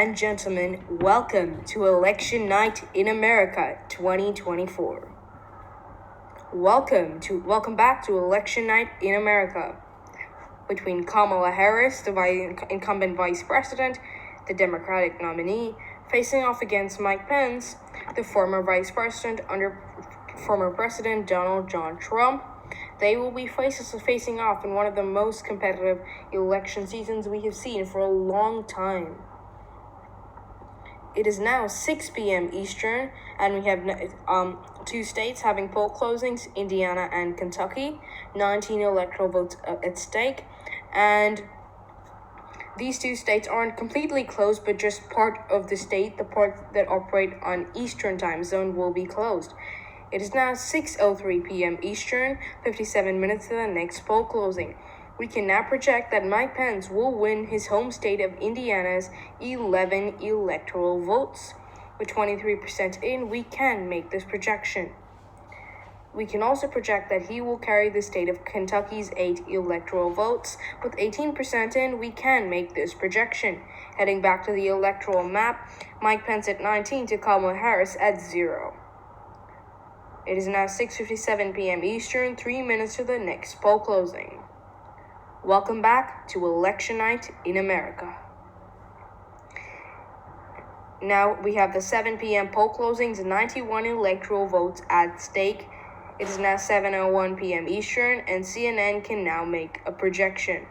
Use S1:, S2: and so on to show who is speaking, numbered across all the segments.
S1: and gentlemen, welcome to Election Night in America 2024. Welcome back to Election Night in America between Kamala Harris, the incumbent vice president, the Democratic nominee, facing off against Mike Pence, the former vice president under former President Donald John Trump. They will be facing off in one of the most competitive election seasons we have seen for a long time. It is now 6 p.m. Eastern, and we have two states having poll closings, Indiana and Kentucky, 19 electoral votes at stake, and these two states aren't completely closed, but just part of the state, the parts that operate on Eastern time zone, will be closed. It is now 6:03 p.m. Eastern, 57 minutes to the next poll closing. We can now project that Mike Pence will win his home state of Indiana's 11 electoral votes. With 23% in, we can make this projection. We can also project that he will carry the state of Kentucky's 8 electoral votes. With 18% in, we can make this projection. Heading back to the electoral map, Mike Pence at 19 to Kamala Harris at 0. It is now 6:57 p.m. Eastern, 3 minutes to the next poll closing. Welcome back to Election Night in America. Now we have the 7 p.m. poll closings, 91 electoral votes at stake. It is now 7:01 p.m. Eastern, and CNN can now make a projection.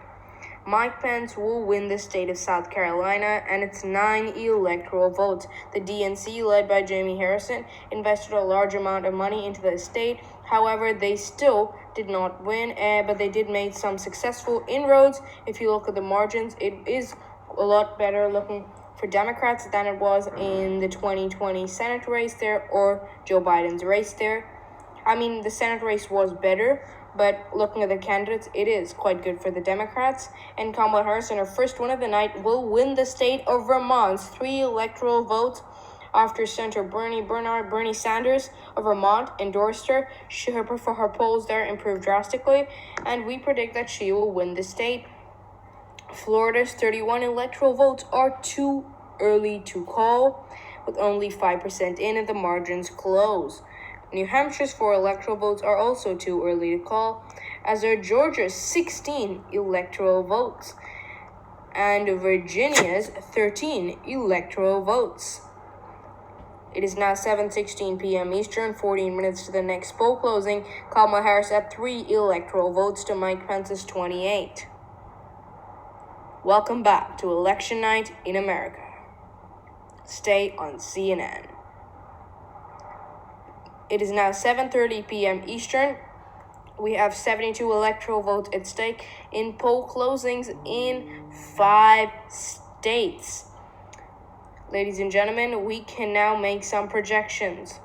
S1: Mike Pence will win the state of South Carolina and its 9 electoral votes. The DNC, led by Jamie Harrison, invested a large amount of money into the state. However, they still did not win, but they did make some successful inroads. If you look at the margins, it is a lot better looking for Democrats than it was in the 2020 Senate race there or Joe Biden's race there. I mean, the Senate race was better, but looking at the candidates, it is quite good for the Democrats. And Kamala Harris, in her first win of the night, will win the state of Vermont's 3 electoral votes after Senator Bernie Sanders of Vermont endorsed her. Her polls there improved drastically, and we predict that she will win the state. Florida's 31 electoral votes are too early to call, with only 5% in and the margins close. New Hampshire's 4 electoral votes are also too early to call, as are Georgia's 16 electoral votes and Virginia's 13 electoral votes. It is now 7:16 p.m. Eastern, 14 minutes to the next poll closing. Kamala Harris at 3 electoral votes to Mike Pence's 28. Welcome back to Election Night in America. Stay on CNN. It is now 7:30 p.m. Eastern. We have 72 electoral votes at stake in poll closings in 5 states. Ladies and gentlemen, we can now make some projections.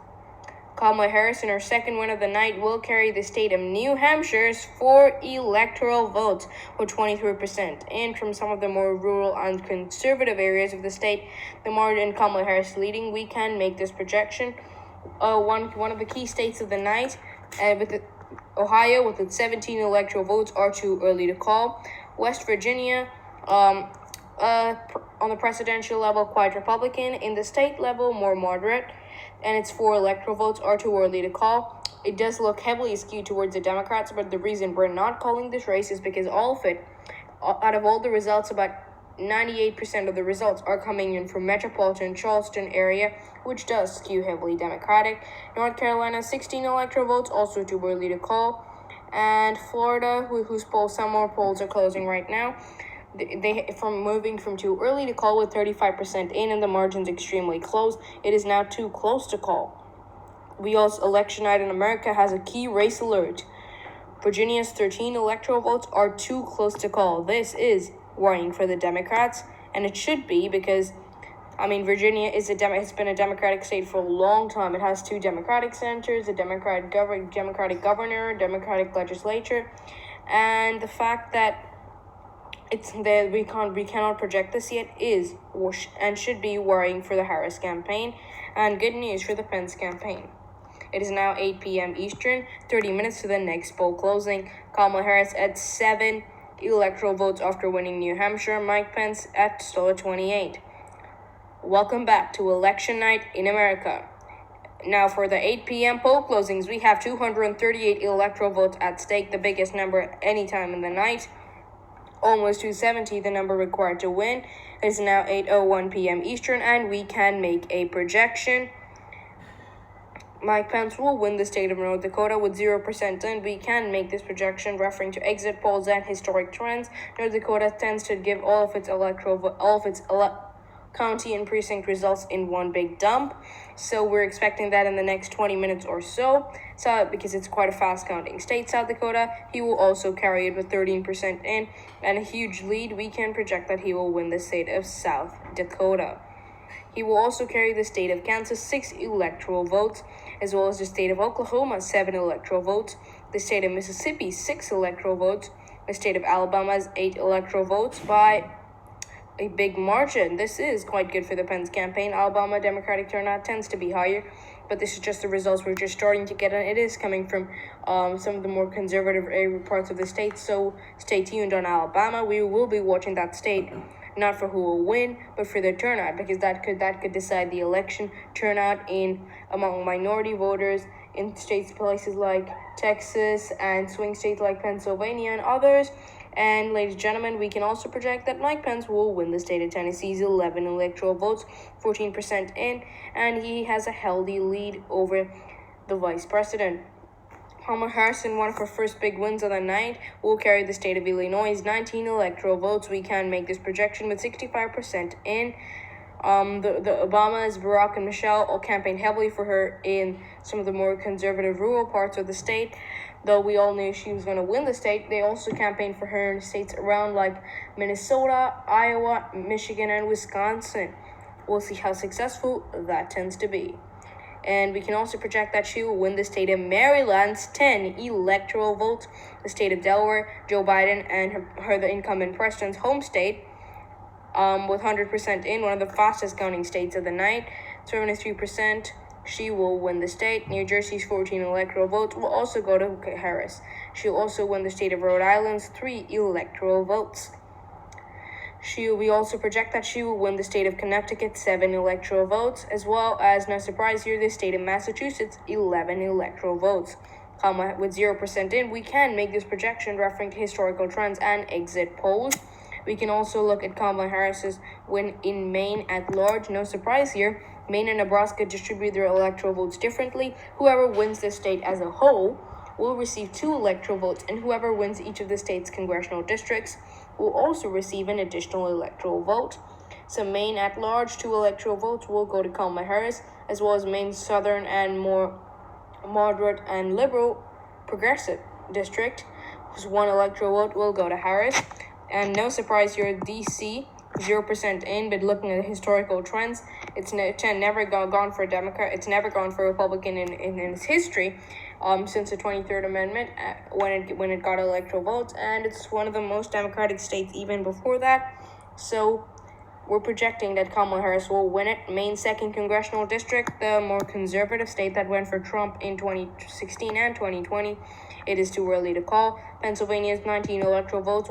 S1: Kamala Harris, in her second win of the night, will carry the state of New Hampshire's 4 electoral votes with 23%. And from some of the more rural and conservative areas of the state, the margin Kamala Harris leading, we can make this projection. One of the key states of the night, Ohio, with its 17 electoral votes, are too early to call. West Virginia, on the presidential level, quite Republican. In the state level, more moderate, and its 4 electoral votes are too early to call. It does look heavily skewed towards the Democrats, but the reason we're not calling this race is because out of all the results, about 98% of the results are coming in from metropolitan Charleston area, which does skew heavily Democratic. North Carolina, 16 electoral votes, also too early to call. And Florida, whose some more polls are closing right now, moving from too early to call with 35% in and the margins extremely close. It is now too close to call. Election Night in America has a key race alert. Virginia's 13 electoral votes are too close to call. This is worrying for the Democrats, and it should be because, Virginia has been a Democratic state for a long time. It has 2 Democratic senators, a Democratic governor, Democratic legislature, and the fact that we cannot project this yet is and should be worrying for the Harris campaign, and good news for the Pence campaign. It is now 8 p.m. Eastern, 30 minutes to the next poll closing. Kamala Harris at 7 electoral votes after winning New Hampshire. Mike Pence at still at 28. Welcome back to Election Night in America. Now for the 8 p.m. poll closings, we have 238 electoral votes at stake, the biggest number any time in the night. Almost 270, the number required to win. It is now 8:01 p.m. Eastern, and we can make a projection. Mike Pence will win the state of North Dakota with 0% in. We can make this projection referring to exit polls and historic trends. North Dakota tends to give all of its county and precinct results in one big dump. So we're expecting that in the next 20 minutes or so. So because it's quite a fast counting state, South Dakota, he will also carry it with 13% in and a huge lead. We can project that he will win the state of South Dakota. He will also carry the state of Kansas 6 electoral votes, as well as the state of Oklahoma 7 electoral votes, the state of Mississippi 6 electoral votes, the state of Alabama's 8 electoral votes by a big margin. This is quite good for the Pence campaign. Alabama Democratic turnout tends to be higher, but this is just the results we're just starting to get, and it is coming from some of the more conservative parts of the state. So stay tuned on Alabama. We will be watching that state, not for who will win, but for the turnout, because that could decide the election. Turnout in among minority voters in places like Texas and swing states like Pennsylvania and others. And ladies and gentlemen, we can also project that Mike Pence will win the state of Tennessee's 11 electoral votes, 14% in, and he has a healthy lead over the vice president. Kamala Harris, in one of her first big wins of the night, will carry the state of Illinois' 19 electoral votes. We can make this projection with 65% in. The Obamas, Barack and Michelle all campaigned heavily for her in some of the more conservative rural parts of the state. Though we all knew she was going to win the state, they also campaigned for her in states around like Minnesota, Iowa, Michigan, and Wisconsin. We'll see how successful that tends to be. And we can also project that she will win the state of Maryland's 10 electoral votes, the state of Delaware, Joe Biden, and the incumbent president's home state, with 100% in, one of the fastest counting states of the night, 73%. She will win the state. New Jersey's 14 electoral votes will also go to Harris. She'll also win the state of Rhode Island's 3 electoral votes. We also project that she will win the state of Connecticut's 7 electoral votes, as well as, no surprise here, the state of Massachusetts' 11 electoral votes. With 0% in, we can make this projection referring to historical trends and exit polls. We can also look at Kamala Harris's win in Maine at large. No surprise here, Maine and Nebraska distribute their electoral votes differently. Whoever wins the state as a whole will receive 2 electoral votes, and whoever wins each of the state's congressional districts will also receive an additional electoral vote. So Maine at large, 2 electoral votes will go to Kamala Harris, as well as Maine's southern and more moderate and liberal progressive district, whose 1 electoral vote will go to Harris. And no surprise here, D.C., 0% in, but looking at historical trends, it's never gone for a Democrat. It's never gone for a Republican in its history since the 23rd Amendment when it got electoral votes, and it's one of the most Democratic states even before that. So we're projecting that Kamala Harris will win it. Maine's 2nd congressional district, the more conservative state that went for Trump in 2016 and 2020, it is too early to call. Pennsylvania's 19 electoral votes,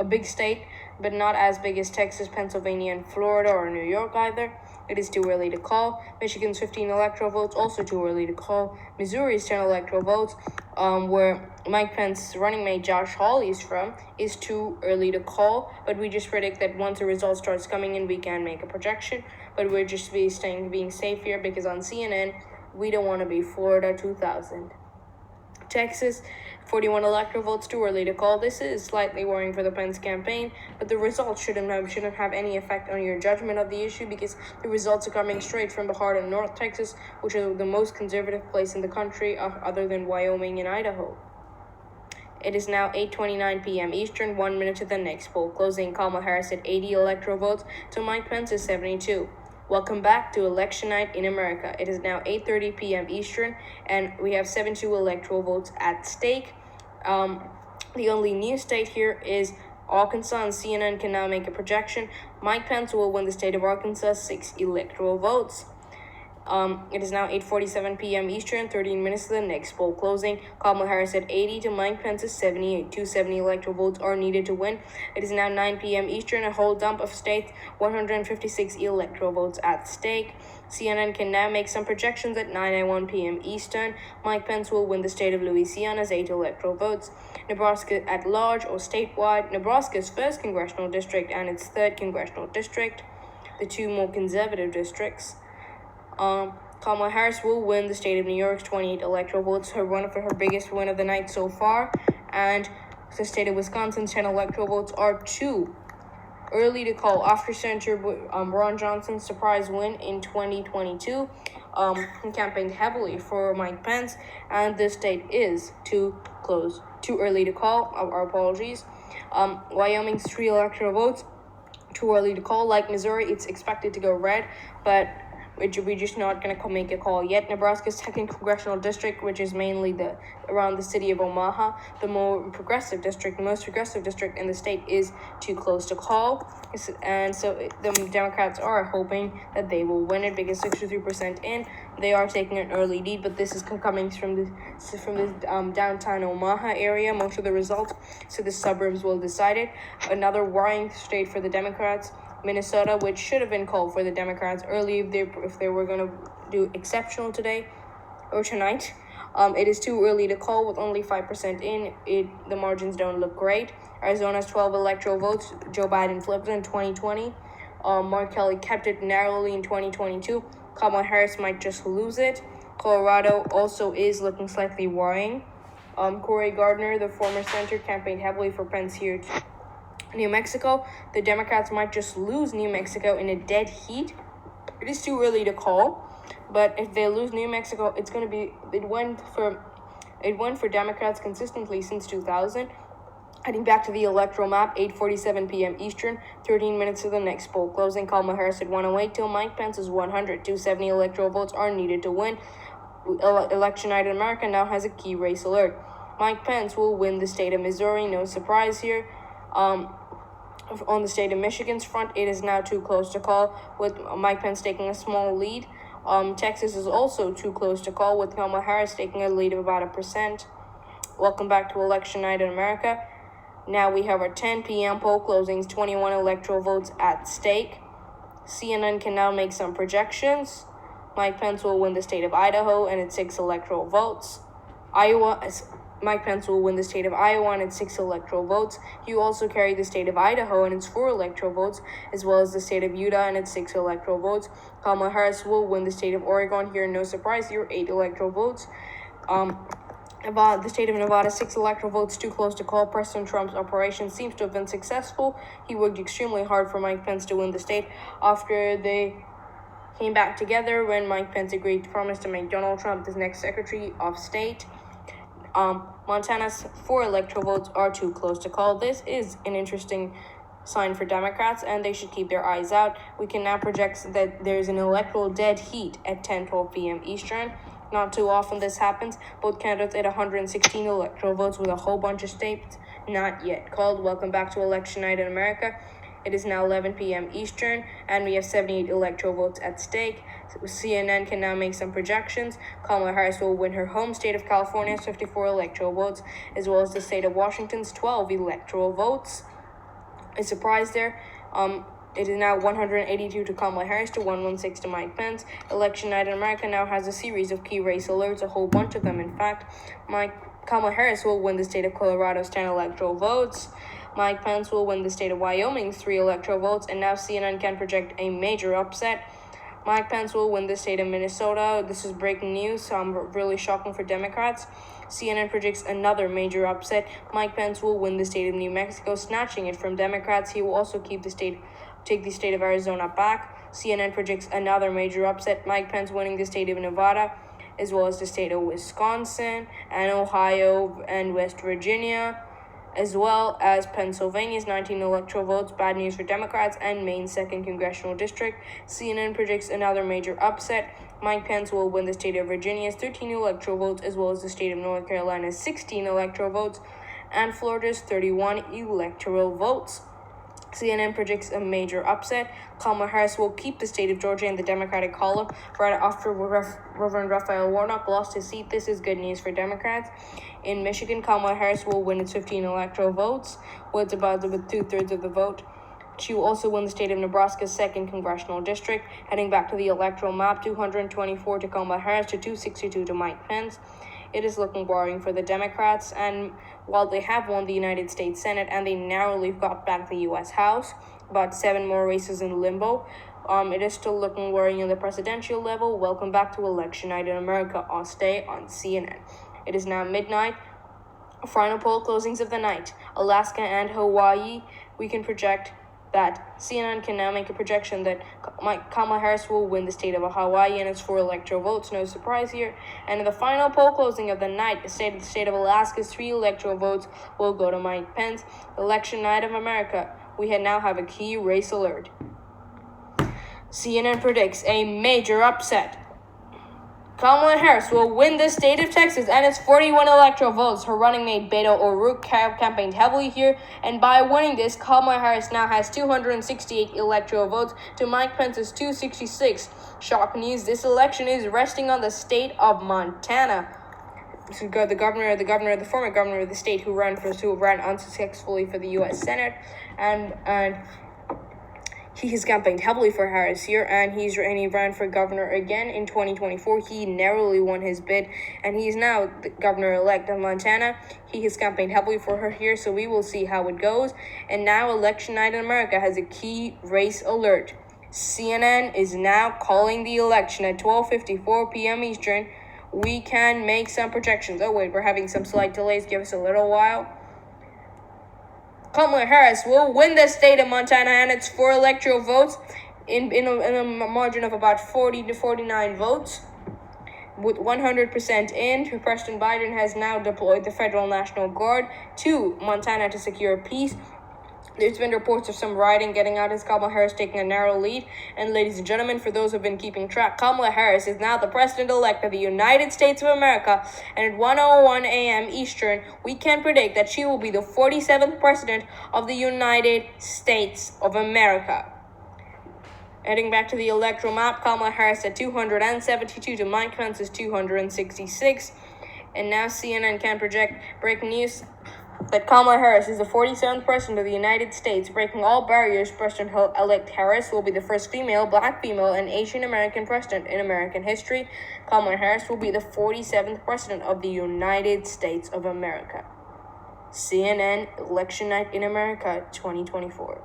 S1: a big state, but not as big as Texas, Pennsylvania, and Florida, or New York either. It is too early to call. Michigan's 15 electoral votes, also too early to call. Missouri's 10 electoral votes, where Mike Pence's running mate Josh Hawley is from, is too early to call. But we just predict that once the result starts coming in, we can make a projection. But we're just being safe here, because on CNN, we don't want to be Florida 2000. Texas, 41 electoral votes, too early to call. This is slightly worrying for the Pence campaign, but the results shouldn't have any effect on your judgment of the issue, because the results are coming straight from the heart of North Texas, which is the most conservative place in the country other than Wyoming and Idaho. It is now 8:29 p.m. Eastern, 1 minute to the next poll closing. Kamala Harris at 80 electoral votes to Mike Pence is 72. Welcome back to Election Night in America. It is now 8:30 p.m. Eastern, and we have 72 electoral votes at stake. The only new state here is Arkansas, and CNN can now make a projection. Mike Pence will win the state of Arkansas 6 electoral votes. It is now 8:47 p.m. Eastern, 13 minutes to the next poll closing. Kamala Harris at 80 to Mike Pence's 78. 270 electoral votes are needed to win. It is now 9 p.m. Eastern, a whole dump of states, 156 electoral votes at stake. CNN can now make some projections at 9:01 p.m. Eastern. Mike Pence will win the state of Louisiana's 8 electoral votes. Nebraska at large or statewide. Nebraska's 1st congressional district and its 3rd congressional district, the 2 more conservative districts. Kamala Harris will win the state of New York's 28 electoral votes, her biggest win of the night so far, and the state of Wisconsin's 10 electoral votes are too early to call. After Senator Ron Johnson's surprise win in 2022, he campaigned heavily for Mike Pence, and this state is too early to call. Our apologies. Wyoming's 3 electoral votes, too early to call. Like Missouri, it's expected to go red, but we're just not going to make a call yet. Nebraska's 2nd congressional district, which is mainly around the city of Omaha, the most progressive district in the state, is too close to call. And so the Democrats are hoping that they will win it because 63% in. They are taking an early lead, but this is coming from the downtown Omaha area, most of the results. So the suburbs will decide it. Another worrying state for the Democrats, Minnesota, which should have been called for the Democrats early if they were going to do exceptional today or tonight. It is too early to call with only 5% in. The margins don't look great. Arizona's 12 electoral votes. Joe Biden flipped in 2020. Mark Kelly kept it narrowly in 2022. Kamala Harris might just lose it. Colorado also is looking slightly worrying. Cory Gardner, the former senator, campaigned heavily for Pence here. New Mexico, the Democrats might just lose New Mexico in a dead heat. It is too early to call, but if they lose New Mexico, it went for Democrats consistently since 2000. Heading back to the electoral map, 8:47 p.m. Eastern, 13 minutes to the next poll closing. Kamala Harris at 108 till Mike Pence is 100. 270 electoral votes are needed to win. Election night in America now has a key race alert. Mike Pence will win the state of Missouri, no surprise here. On the state of Michigan's front, it is now too close to call, with Mike Pence taking a small lead. Texas is also too close to call, with Kamala Harris taking a lead of about 1%. Welcome back to Election Night in America. Now we have our 10 p.m. poll closings, 21 electoral votes at stake. CNN can now make some projections. Mike Pence will win the state of Idaho and its 6 electoral votes. Mike Pence will win the state of Iowa and its 6 electoral votes. He will also carry the state of Idaho and its 4 electoral votes, as well as the state of Utah and its 6 electoral votes. Kamala Harris will win the state of Oregon here, no surprise here, 8 electoral votes. The state of Nevada, 6 electoral votes, too close to call. President Trump's operation seems to have been successful. He worked extremely hard for Mike Pence to win the state after they came back together when Mike Pence agreed to promise to make Donald Trump his next Secretary of State. Montana's 4 electoral votes are too close to call. This is an interesting sign for Democrats, and they should keep their eyes out. We can now project that there's an electoral dead heat at 10:12 p.m. Eastern. Not too often this happens. Both candidates at 116 electoral votes with a whole bunch of states not yet called. Welcome back to Election Night in America. It is now 11 p.m. Eastern, and we have 78 electoral votes at stake. CNN can now make some projections. Kamala Harris will win her home state of California's 54 electoral votes, as well as the state of Washington's 12 electoral votes. A surprise there. It is now 182 to Kamala Harris to 116 to Mike Pence. Election Night in America now has a series of key race alerts, a whole bunch of them, in fact. Kamala Harris will win the state of Colorado's 10 electoral votes. Mike Pence will win the state of Wyoming's 3 electoral votes, and now CNN can project a major upset. Mike Pence will win the state of Minnesota. This is breaking news, so really shocking for Democrats. CNN predicts another major upset. Mike Pence will win the state of New Mexico, snatching it from Democrats. He will also take the state of Arizona back. CNN predicts another major upset. Mike Pence winning the state of Nevada, as well as the state of Wisconsin and Ohio and West Virginia, as well as Pennsylvania's 19 electoral votes. Bad news for Democrats. And Maine's 2nd congressional district. CNN predicts another major upset. Mike Pence will win the state of Virginia's 13 electoral votes, as well as the state of North Carolina's 16 electoral votes, and Florida's 31 electoral votes. CNN predicts a major upset. Kamala Harris will keep the state of Georgia in the Democratic column right after Reverend Raphael Warnock lost his seat. This is good news for Democrats. In Michigan, Kamala Harris will win its 15 electoral votes, with about 2/3 of the vote. She will also win the state of Nebraska's 2nd congressional district. Heading back to the electoral map, 224 to Kamala Harris to 262 to Mike Pence. It is looking worrying for the Democrats, and while they have won the United States Senate and they narrowly got back the U.S. House, about 7 more races in limbo, it is still looking worrying on the presidential level. Welcome back to Election Night in America on Stay on CNN. It is now midnight. Final poll closings of the night. Alaska and Hawaii, we can project that CNN can now make a projection that Kamala Harris will win the state of Hawaii and it's 4 electoral votes. No surprise here. And in the final poll closing of the night, the state of Alaska's 3 electoral votes will go to Mike Pence. Election Night of America, we now have a key race alert. CNN predicts a major upset. Kamala Harris will win the state of Texas and its 41 electoral votes. Her running mate Beto O'Rourke campaigned heavily here, and by winning this, Kamala Harris now has 268 electoral votes to Mike Pence's 266. Shock news, this election is resting on the state of Montana. The former governor of the state who ran unsuccessfully for the U.S. Senate, and he has campaigned heavily for Harris here, and he ran for governor again in 2024. He narrowly won his bid, and he is now the governor-elect of Montana. He has campaigned heavily for her here, so we will see how it goes. And now Election Night in America has a key race alert. CNN is now calling the election at 12:54 p.m. Eastern. We can make some projections. Oh wait, we're having some slight delays. Give us a little while. Kamala Harris will win the state of Montana and its 4 electoral votes in a margin of about 40 to 49 votes. With 100% in, President Biden has now deployed the Federal National Guard to Montana to secure peace. There's been reports of some rioting getting out as Kamala Harris taking a narrow lead. And ladies and gentlemen, for those who have been keeping track, Kamala Harris is now the President-elect of the United States of America. And at 1:01 a.m. Eastern, we can predict that she will be the 47th President of the United States of America. Heading back to the electoral map, Kamala Harris at 272 to Mike Pence's 266. And now CNN can project breaking news that Kamala Harris is the 47th President of the United States, breaking all barriers. President-elect Harris will be the first female, Black female, and Asian American president in American history. Kamala Harris will be the 47th President of the United States of America. CNN Election Night in America 2024.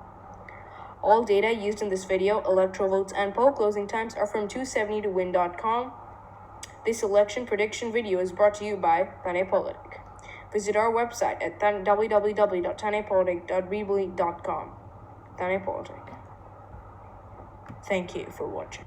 S1: All data used in this video, electoral votes, and poll closing times are from 270towin.com. This election prediction video is brought to you by TanePolitic. Visit our website at www.tanepolitic.weebly.com. TanePolitic. Thank you for watching.